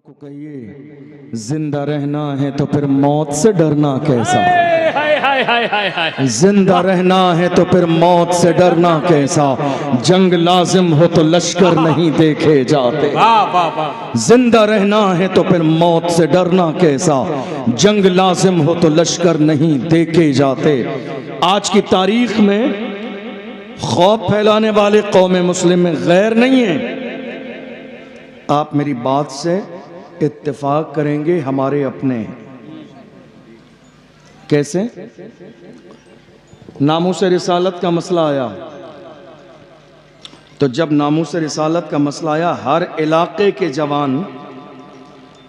को कहिए जिंदा रहना है तो फिर मौत से डरना कैसा। जिंदा रहना है तो फिर मौत से डरना कैसा। जंग लाजिम हो तो लश्कर नहीं देखे जाते। जिंदा रहना है तो फिर मौत से डरना कैसा। जंग लाजिम हो तो लश्कर नहीं देखे जाते। आज की तारीख में खौफ फैलाने वाले कौम मुस्लिम में गैर नहीं है। आप मेरी बात से इत्तेफाक करेंगे, हमारे अपने कैसे। नामूस रिसालत का मसला आया तो जब नामूस रिसालत का मसला आया, हर इलाके के जवान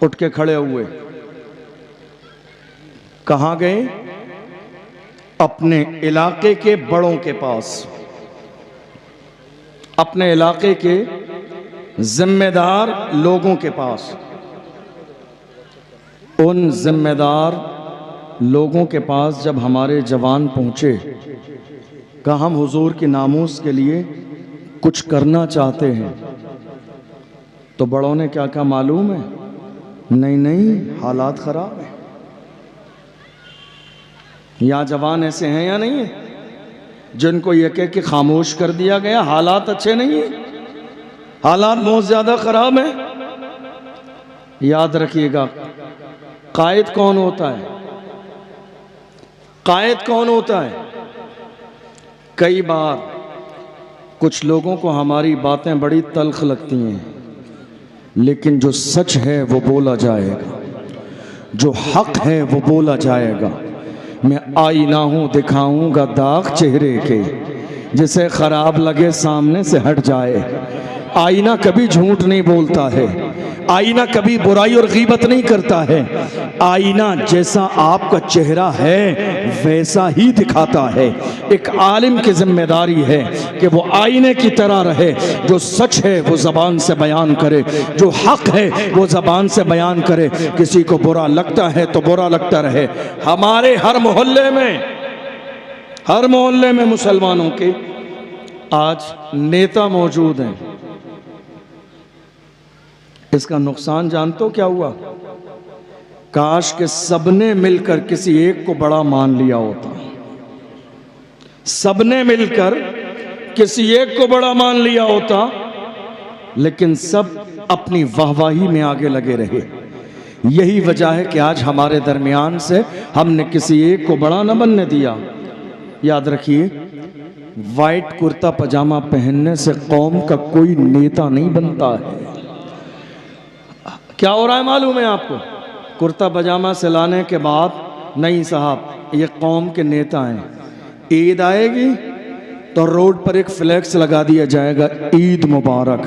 उठ के खड़े हुए। कहां गए? अपने इलाके के बड़ों के पास, अपने इलाके के जिम्मेदार लोगों के पास। उन जिम्मेदार लोगों के पास जब हमारे जवान पहुंचे, कहा हम हुजूर की नामूस के लिए कुछ करना चाहते हैं। तो बड़ों ने क्या कहा मालूम है? नहीं नहीं, हालात खराब है। या जवान ऐसे हैं या नहीं है जिनको यह कह के खामोश कर दिया गया हालात अच्छे नहीं है, हालात बहुत ज्यादा खराब है। याद रखिएगा, कायद कौन होता है? कायद कौन होता है? कई बार कुछ लोगों को हमारी बातें बड़ी तल्ख लगती हैं, लेकिन जो सच है वो बोला जाएगा, जो हक है वो बोला जाएगा। मैं आईना हूं, दिखाऊंगा दाग चेहरे के, जिसे खराब लगे सामने से हट जाए। आईना कभी झूठ नहीं बोलता है, आईना कभी बुराई और गीबत नहीं करता है। आईना जैसा आपका चेहरा है वैसा ही दिखाता है। एक आलिम की जिम्मेदारी है कि वो आईने की तरह रहे। जो सच है वो जबान से बयान करे, जो हक है वो जबान से बयान करे। किसी को बुरा लगता है तो बुरा लगता रहे। हमारे हर मोहल्ले में मुसलमानों के आज नेता मौजूद हैं। इसका नुकसान जानते हो क्या हुआ? काश के सबने मिलकर किसी एक को बड़ा मान लिया होता। सबने मिलकर किसी एक को बड़ा मान लिया होता, लेकिन सब अपनी वाहवाही में आगे लगे रहे। यही वजह है कि आज हमारे दरमियान से हमने किसी एक को बड़ा न बनने दिया। याद रखिए, वाइट कुर्ता पजामा पहनने से कौम का कोई नेता नहीं बनता है। क्या हो रहा है मालूम है आपको? कुर्ता पजामा सिलाने के बाद नहीं साहब, ये कौम के नेता हैं। ईद आएगी तो रोड पर एक फ्लैक्स लगा दिया जाएगा, ईद मुबारक,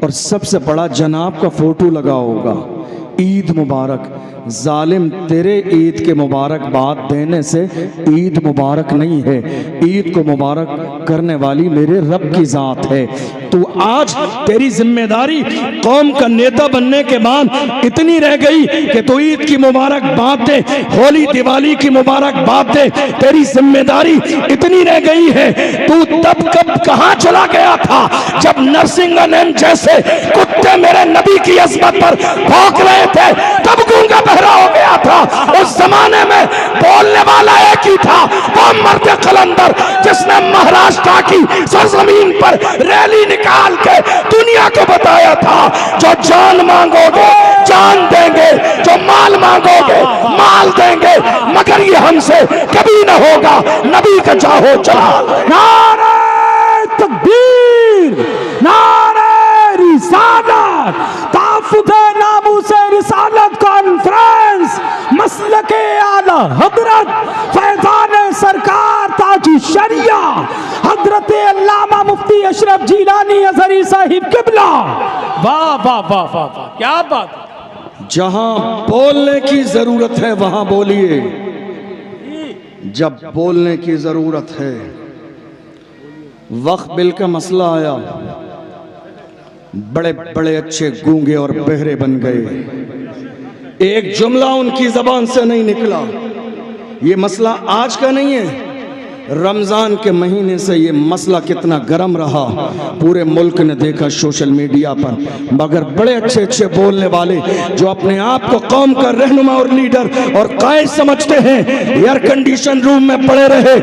और सबसे बड़ा जनाब का फोटो लगा होगा, ईद मुबारक। जालिम, तेरे ईद के मुबारकबाद देने से ईद मुबारक नहीं है। ईद को मुबारक करने वाली मेरे रब की जात है। तो आज तेरी जिम्मेदारी कौम का नेता बनने के बाद इतनी रह गई कि तू ईद की मुबारकबाद दे, होली दिवाली की मुबारकबाद दे। तेरी जिम्मेदारी इतनी रह गई है। तू तब कब कहां चला गया था जब नरसिंहन जैसे कुत्ते मेरे नबी की अज़मत पर भौंक रहे थे, तब गूंगा बहरा हो गया था। उस जमाने में बोलने वाला एक ही था, वो मर्द कलंदर जिसने महाराष्ट्र की सरजमीन पर रैली निकाल के दुनिया को बताया था, जो जान मांगोगे जान देंगे, जो माल मांगोगे माल देंगे, मगर ये हमसे कभी न होगा। नबी का चाहो जलाल। नारे तकबीर, नारे रिसालत, ताफुते नामूसे रिसालत कॉन्फ्रेंस, मसलके आला हजरत फैजान सरकार ताजी शरिया हजरत अल्लामा मुफ्ती अशरफ जिलानी अजहरी साहिब किबला। वाह वाह वाह वाह वाह, क्या बात। जहां बोलने की जरूरत है वहां बोलिए। जब बोलने की जरूरत है, वक्त बिल का मसला आया, बड़े बड़े अच्छे गूंगे और बहरे बन गए। एक जुमला उनकी जबान से नहीं निकला। ये मसला आज का नहीं है, रमज़ान के महीने से ये मसला कितना गर्म रहा, पूरे मुल्क ने देखा सोशल मीडिया पर। मगर बड़े अच्छे अच्छे बोलने वाले जो अपने आप को कौम का रहनुमा और लीडर और कायद समझते हैं, एयर कंडीशन रूम में पड़े रहे,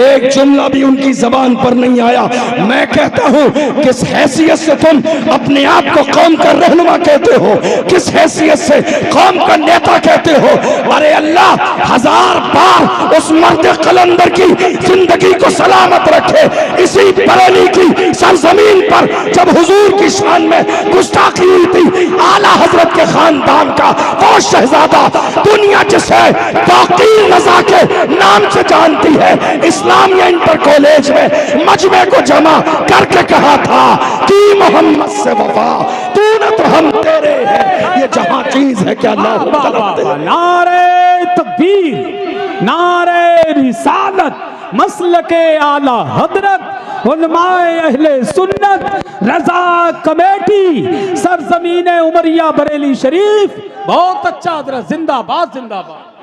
एक जुमला भी उनकी जबान पर नहीं आया। मैं कहता हूँ किस हैसियत से तुम अपने आप को कौम का रहनुमा कहते हो, किस हैसियत से कौम का नेता कहते हो? अरे अल्लाह हजार बार उस मर्द कलंदर की जिंदगी को सलामत रखे। इसी बरेली की सरजमीन पर जब हुजूर की शान में गुस्ताखी हुई थी, आला हजरत के खानदान का वो शहजादा, दुनिया जिसे बाकी रजा के नाम से जानती है, इस्लामिया इंटर कॉलेज में मजमे को जमा करके कहा था कि मोहम्मद से वफा तूने तो हम तेरे हैं, ये जहां चीज है क्या नारे तकबीर, नारे रिसालत, मसलके आला हजरत, उलमाए अहले सुन्नत, रजा कमेटी, सरजमीन उमरिया बरेली शरीफ। बहुत अच्छा हजरत, जिंदाबाद जिंदाबाद।